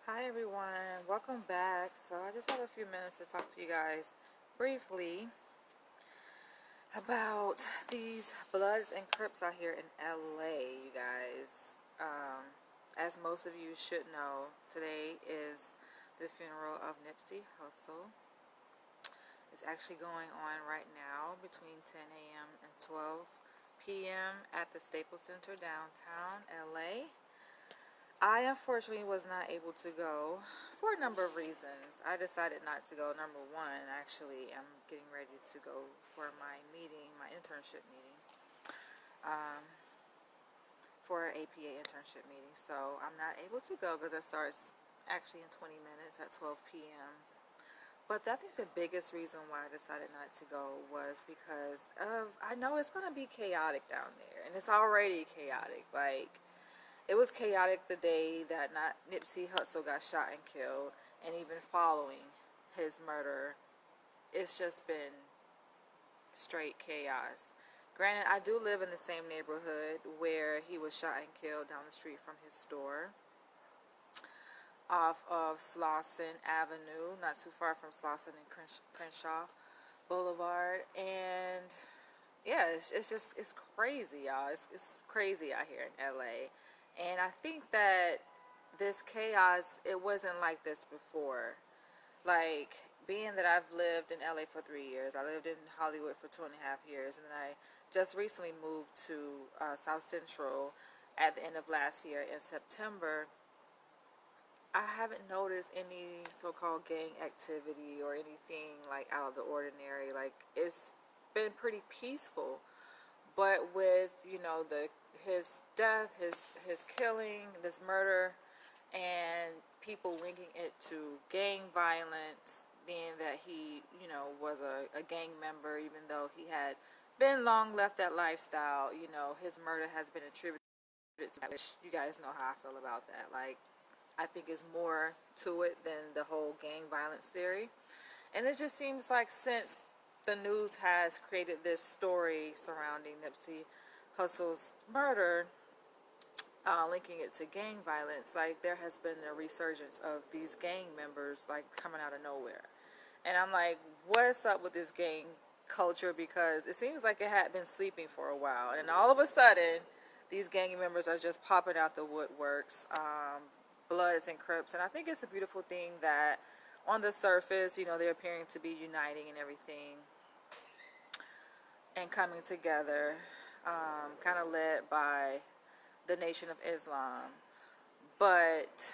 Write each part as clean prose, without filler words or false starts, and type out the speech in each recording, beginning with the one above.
Hi everyone, welcome back. So I just have a few minutes to talk to you guys briefly about these Bloods and Crips out here in LA, you guys. As most of you should know, today is the funeral of Nipsey Hussle. It's actually going on right now between 10 a.m. and 12 p.m. at the Staples Center downtown LA. I unfortunately was not able to go for a number of reasons. I decided not to go. Number one, actually, I'm getting ready to go for my meeting, my internship meeting, um, for an APA internship meeting. So I'm not able to go because it starts actually in 20 minutes at 12 p.m. But I think the biggest reason why I decided not to go was because I know it's going to be chaotic down there, and it's already chaotic. It was chaotic the day that Nipsey Hussle got shot and killed, and even following his murder, it's just been straight chaos. Granted, I do live in the same neighborhood where he was shot and killed down the street from his store off of Slauson Avenue, not too far from Slauson and Crenshaw Boulevard. And yeah, it's crazy, y'all. It's crazy out here in LA. And I think that this chaos, it wasn't like this before. Like, being that I've lived in LA for 3 years, I lived in Hollywood for 2.5 years, and then I just recently moved to South Central at the end of last year in September. I haven't noticed any so-called gang activity or anything like out of the ordinary. Like, it's been pretty peaceful. But with, his death, his killing, this murder, and people linking it to gang violence, being that he, was a gang member, even though he had been long left that lifestyle, his murder has been attributed to that, which you guys know how I feel about that. Like, I think it's more to it than the whole gang violence theory. And it just seems like since the news has created this story surrounding Nipsey Hussle's murder, linking it to gang violence, like there has been a resurgence of these gang members like coming out of nowhere. And I'm like, what's up with this gang culture? Because it seems like it had been sleeping for a while, and all of a sudden, these gang members are just popping out the woodworks, Bloods and Crips. And I think it's a beautiful thing that on the surface, they're appearing to be uniting and everything and coming together, kind of led by the Nation of Islam. But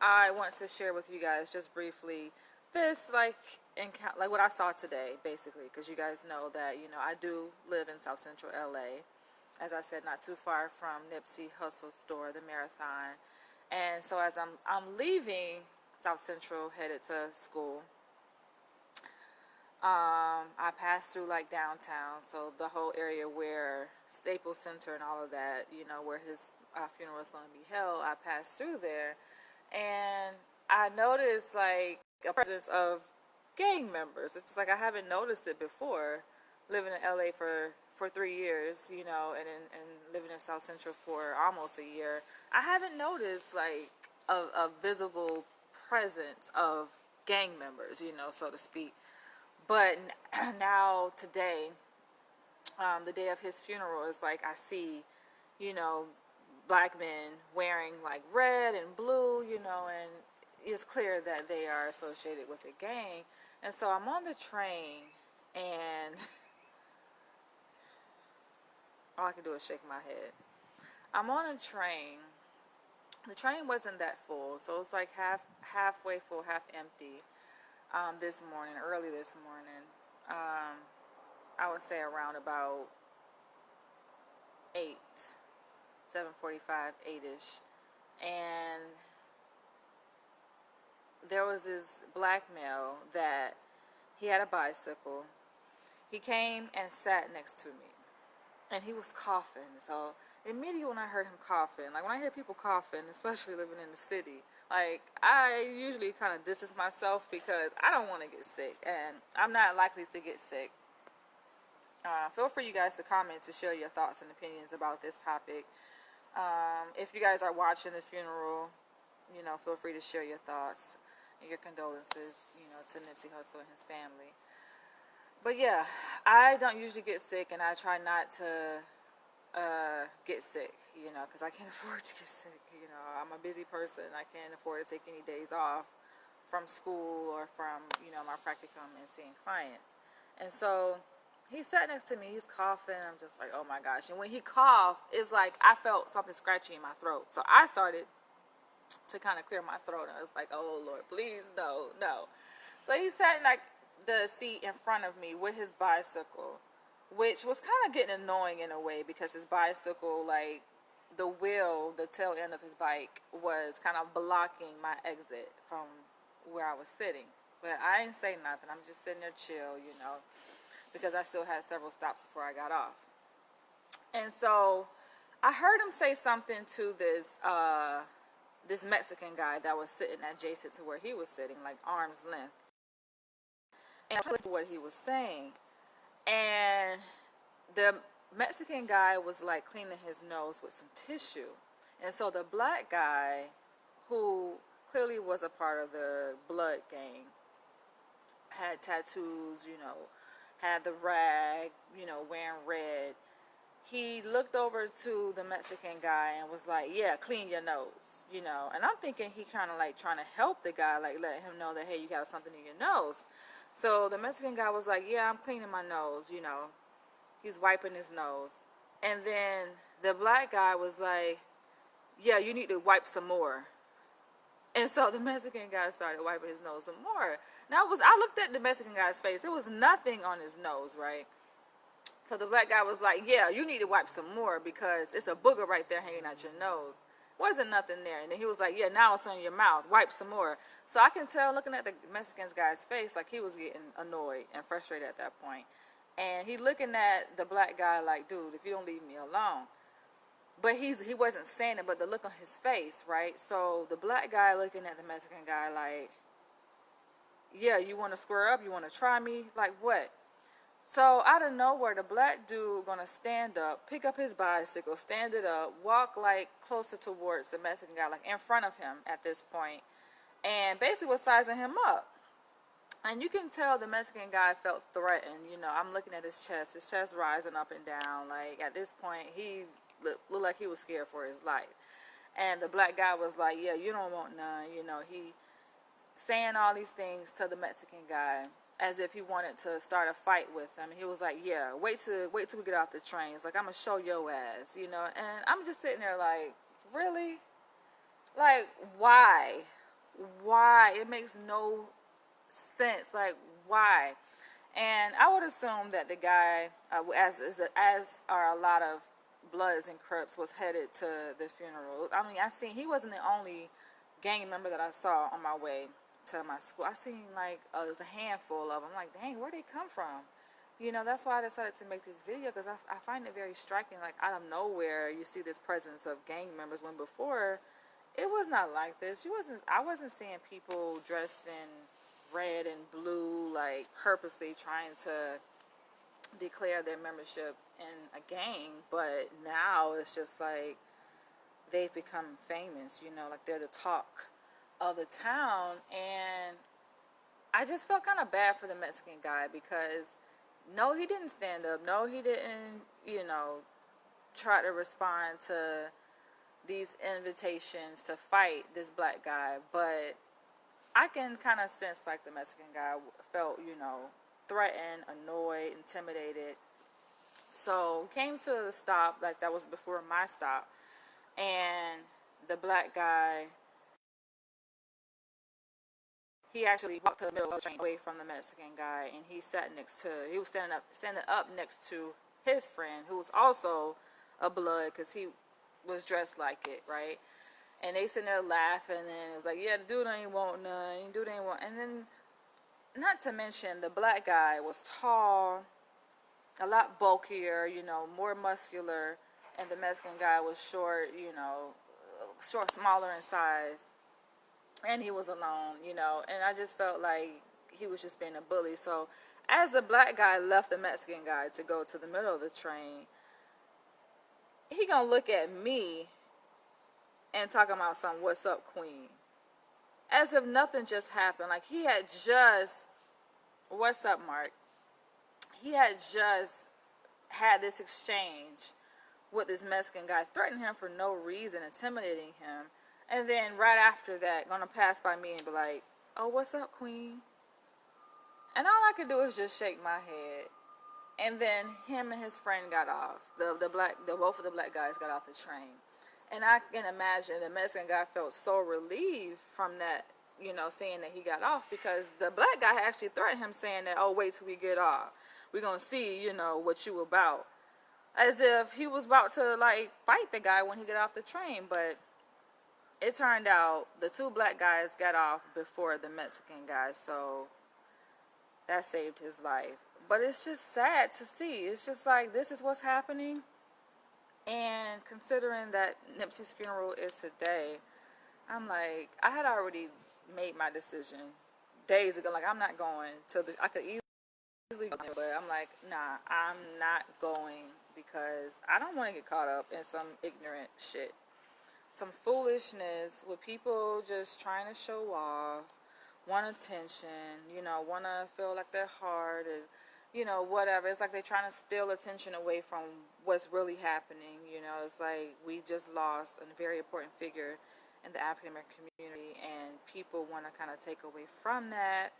I want to share with you guys just briefly this, like what I saw today, basically, because you guys know that, I do live in South Central LA. As I said, not too far from Nipsey Hussle's store, the Marathon. And so as I'm leaving South Central, headed to school, I passed through like downtown, so the whole area where Staples Center and all of that, where his funeral is going to be held, I passed through there, and I noticed like a presence of gang members. It's just like I haven't noticed it before, living in LA for 3 years, and living in South Central for almost a year. I haven't noticed like a visible presence of gang members, so to speak. But now today, the day of his funeral, is like I see, you know, black men wearing like red and blue, and it's clear that they are associated with a gang. And so I'm on the train, and all I can do is shake my head. I'm on a train. The train wasn't that full, so it's like halfway full, half empty. This morning, early this morning, I would say around about 8, 7:45, 8ish, and there was this black male that he had a bicycle. He came and sat next to me, and he was coughing. So immediately when I heard him coughing, like when I hear people coughing, especially living in the city, like I usually kind of distance myself because I don't want to get sick, and I'm not likely to get sick. Feel free, you guys, to comment to share your thoughts and opinions about this topic. If you guys are watching the funeral, feel free to share your thoughts and your condolences, to Nipsey Hussle and his family. But yeah, I don't usually get sick, and I try not to get sick, because I can't afford to get sick. I'm a busy person. I can't afford to take any days off from school or from, my practicum and seeing clients. And so he sat next to me. He's coughing. I'm just like, oh my gosh. And when he coughed, it's like I felt something scratchy in my throat. So I started to kind of clear my throat. And I was like, oh Lord, please, no, no. So he sat in like the seat in front of me with his bicycle, which was kind of getting annoying in a way, because his bicycle, like the wheel, the tail end of his bike was kind of blocking my exit from where I was sitting. But I didn't say nothing. I'm just sitting there chill, because I still had several stops before I got off. And so I heard him say something to this Mexican guy that was sitting adjacent to where he was sitting, like arm's length. And I listened to what he was saying. And the Mexican guy was like cleaning his nose with some tissue. And so the black guy, who clearly was a part of the blood gang, had tattoos, had the rag, wearing red. He looked over to the Mexican guy and was like, yeah, clean your nose, And I'm thinking he kind of like trying to help the guy, like let him know that, hey, you got something in your nose. So the Mexican guy was like, yeah, I'm cleaning my nose, He's wiping his nose. And then the black guy was like, yeah, you need to wipe some more. And so the Mexican guy started wiping his nose some more. Now I looked at the Mexican guy's face. There was nothing on his nose, right? So the black guy was like, yeah, you need to wipe some more because it's a booger right there hanging out your nose. Wasn't nothing there. And then he was like, yeah, now it's on your mouth. Wipe some more. So I can tell, looking at the Mexican guy's face, like he was getting annoyed and frustrated at that point. And he looking at the black guy like, dude, if you don't leave me alone. But he wasn't saying it, but the look on his face, right? So the black guy looking at the Mexican guy like, yeah, you want to square up? You want to try me? Like what? So out of nowhere, the black dude gonna stand up, pick up his bicycle, stand it up, walk like closer towards the Mexican guy, like in front of him at this point, and basically was sizing him up. And you can tell the Mexican guy felt threatened. I'm looking at his chest rising up and down. Like at this point, he looked like he was scared for his life. And the black guy was like, yeah, you don't want none. He saying all these things to the Mexican guy as if he wanted to start a fight with him. And he was like, yeah, wait till we get off the train. It's like, I'm going to show your ass, And I'm just sitting there like, really? Like, why? Why? It makes no sense. Like, why? And I would assume that the guy, as are a lot of Bloods and Crips, was headed to the funeral. I mean, he wasn't the only gang member that I saw on my way to my school. I seen like there's a handful of them. I'm like, dang, where'd they come from? That's why I decided to make this video, because I find it very striking. Like out of nowhere, you see this presence of gang members, when before it was not like this. I wasn't seeing people dressed in red and blue, like purposely trying to declare their membership in a gang. But now it's just like they've become famous, like they're the talk of the town. And I just felt kind of bad for the Mexican guy, because no, he didn't stand up. No, he didn't, try to respond to these invitations to fight this black guy. But I can kind of sense like the Mexican guy felt, threatened, annoyed, intimidated. So came to the stop, like that was before my stop. And the black guy, he actually walked to the middle of the train away from the Mexican guy, and he was standing up next to his friend, who was also a Blood, because he was dressed like it, right? And they sitting there laughing, and it was like, yeah, the dude ain't want none, and then, not to mention, the black guy was tall, a lot bulkier, more muscular, and the Mexican guy was short, smaller in size. And he was alone, and I just felt like he was just being a bully. So as the black guy left the Mexican guy to go to the middle of the train, he gonna look at me and talking about some "What's up, Queen," as if nothing just happened. Like he had just, "What's up, Mark?" He had just had this exchange with this Mexican guy, threatening him for no reason, intimidating him, and then right after that, gonna pass by me and be like, "Oh, what's up, Queen?" And all I could do is just shake my head. And then him and his friend got off. Both of the black guys got off the train. And I can imagine the Mexican guy felt so relieved from that, seeing that he got off, because the black guy actually threatened him, saying that, "Oh, wait till we get off. We're gonna see, what you about." As if he was about to like fight the guy when he got off the train. But it turned out the two black guys got off before the Mexican guy, so that saved his life. But it's just sad to see. It's just like, this is what's happening. And considering that Nipsey's funeral is today, I'm like, I had already made my decision days ago. Like, I'm not going to I could easily go, but I'm like, nah, I'm not going, because I don't want to get caught up in some ignorant shit. Some foolishness with people just trying to show off, want attention, want to feel like they're hard, and, whatever. It's like they're trying to steal attention away from what's really happening. It's like we just lost a very important figure in the African American community, and people want to kind of take away from that.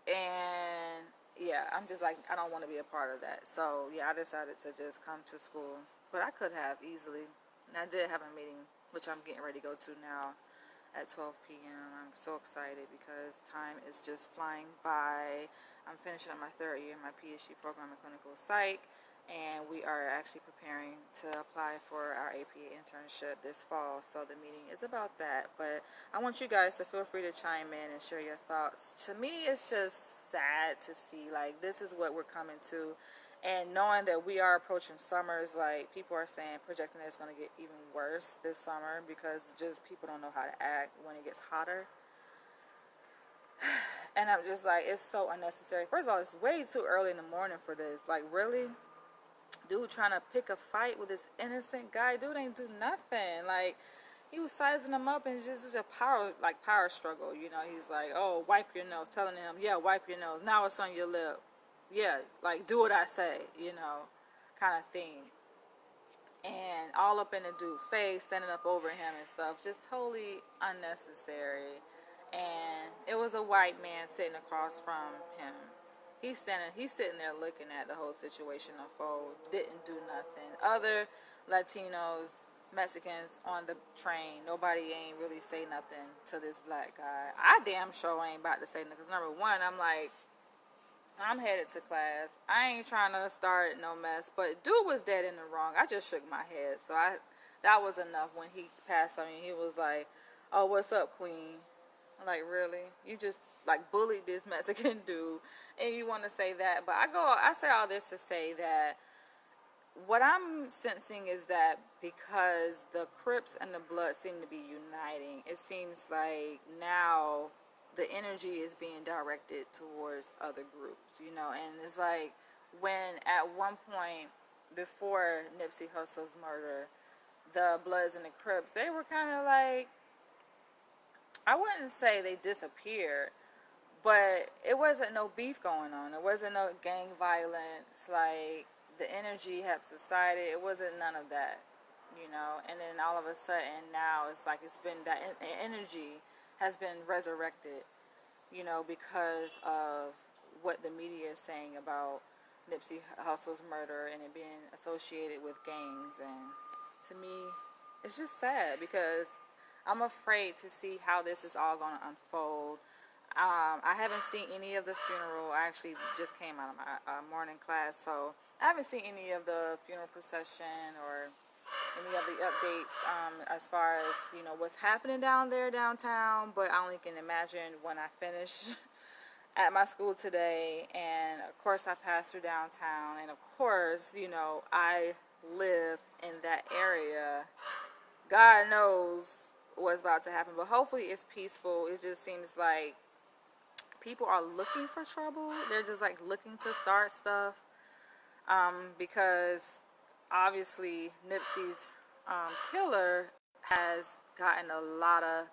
And yeah, I'm just like, I don't want to be a part of that. So yeah, I decided to just come to school, but I could have easily. And I did have a meeting, which I'm getting ready to go to now at 12 p.m. I'm so excited because time is just flying by. I'm finishing up my third year in my PhD program in clinical psych, and we are actually preparing to apply for our APA internship this fall. So the meeting is about that. But I want you guys to feel free to chime in and share your thoughts. To me, it's just sad to see, like, this is what we're coming to. And knowing that we are approaching summers, like, people are saying, projecting that it's going to get even worse this summer, because just people don't know how to act when it gets hotter. And I'm just like, it's so unnecessary. First of all, it's way too early in the morning for this. Like, really? Dude trying to pick a fight with this innocent guy. Dude ain't do nothing. Like, he was sizing him up, and it's just a power struggle. He's like, "Oh, wipe your nose," telling him, "Yeah, wipe your nose. Now it's on your lip. Yeah, like, do what I say," kind of thing. And all up in the dude's face, standing up over him and stuff. Just totally unnecessary. And it was a white man sitting across from him. He's sitting there looking at the whole situation unfold. Didn't do nothing. Other Latinos, Mexicans on the train, nobody ain't really say nothing to this black guy. I damn sure ain't about to say nothing. Because number one, I'm like, I'm headed to class. I ain't trying to start no mess. But dude was dead in the wrong. I just shook my head. So that was enough. When he passed on me, he was like, "Oh, what's up, Queen?" I'm like, really? You just like bullied this Mexican dude, and you want to say that? But I say all this to say that what I'm sensing is that because the Crips and the Blood seem to be uniting, it seems like now the energy is being directed towards other groups, and it's like, when at one point before Nipsey Hussle's murder, the Bloods and the Crips, they were kind of like, I wouldn't say they disappeared, but it wasn't no beef going on. There wasn't no gang violence. Like, the energy had subsided. It wasn't none of that, And then all of a sudden now it's like it's been that energy has been resurrected, because of what the media is saying about Nipsey Hussle's murder and it being associated with gangs. And to me, it's just sad, because I'm afraid to see how this is all going to unfold. I haven't seen any of the funeral. I actually just came out of my morning class, so I haven't seen any of the funeral procession or any of the updates as far as, what's happening downtown. But I only can imagine when I finish at my school today. And of course I pass through downtown, and of course, I live in that area. God knows what's about to happen, but hopefully it's peaceful. It just seems like people are looking for trouble. They're just like looking to start stuff, because obviously Nipsey's killer has gotten a lot of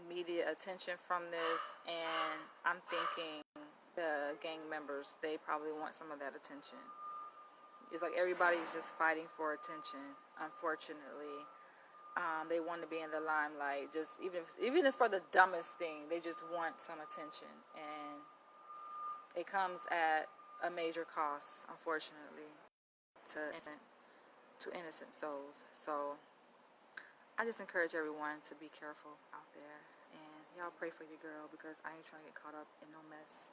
media attention from this, and I'm thinking the gang members, they probably want some of that attention. It's like everybody's just fighting for attention, unfortunately. They want to be in the limelight, just even if it's for the dumbest thing, they just want some attention, and it comes at a major cost, unfortunately, to innocent souls. So I just encourage everyone to be careful out there, and y'all pray for your girl, because I ain't trying to get caught up in no mess.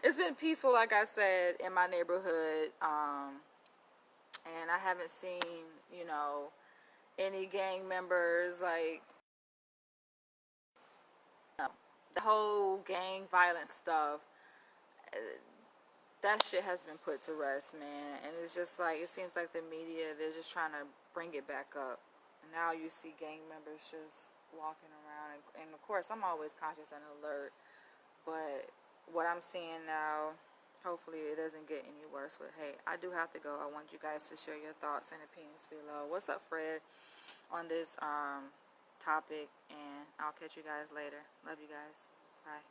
It's been peaceful, like I said, in my neighborhood, and I haven't seen, any gang members, like, the whole gang violence stuff. That shit has been put to rest, man. And it's just like, it seems like the media, they're just trying to bring it back up. And now you see gang members just walking around. And of course, I'm always conscious and alert. But what I'm seeing now, hopefully it doesn't get any worse. But hey, I do have to go. I want you guys to share your thoughts and opinions below. What's up, Fred, on this topic? And I'll catch you guys later. Love you guys. Bye.